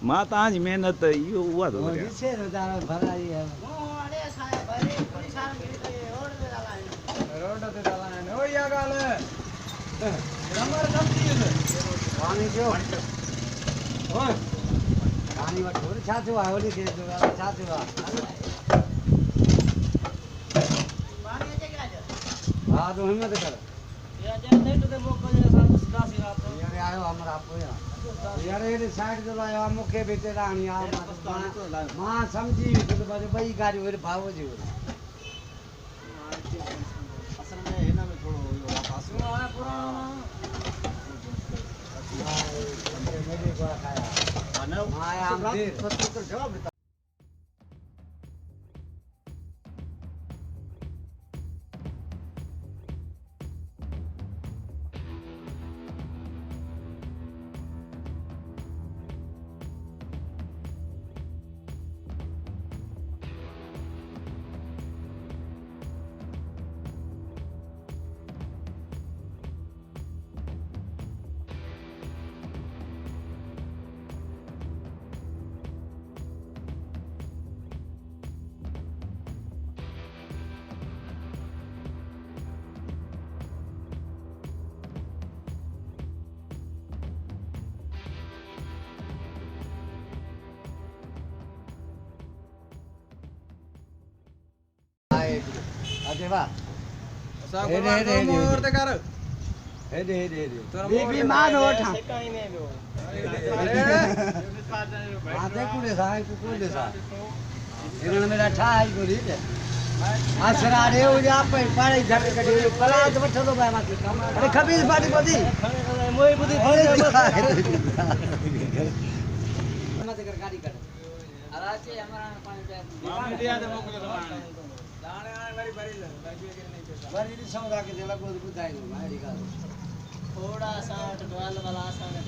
मां तव्हांजी महिनत इहो उहा थो करे हाँ तो हिम्मत कर यार ये साइड तो लाया मुखे भी तेरा नहीं आ मां समझी तो भाई गाड़ी मेरे भाव जी असल में है ना मैं थोड़ा पास में आया पुराना मेरे को खाया मां हम फिर जवाब अरे वाह और ते कर हे दे बीबी मां उठा आते कुड़े साई कुड़े सा इन्होंने मेरा ठा है को रीत आसरा रे हो जा पे पानी झट कटी पला तो बैठो तो भाई मां अरे खबीर बाटी बदी मोई बुदी मत कर गाड़ी कर अराचे हमारा पानी पे मां दिया दे मोको दाणे आने वाली भरी भरी सौदा के देला को बुधाई मारी का थोड़ा सा डोल वाला आसान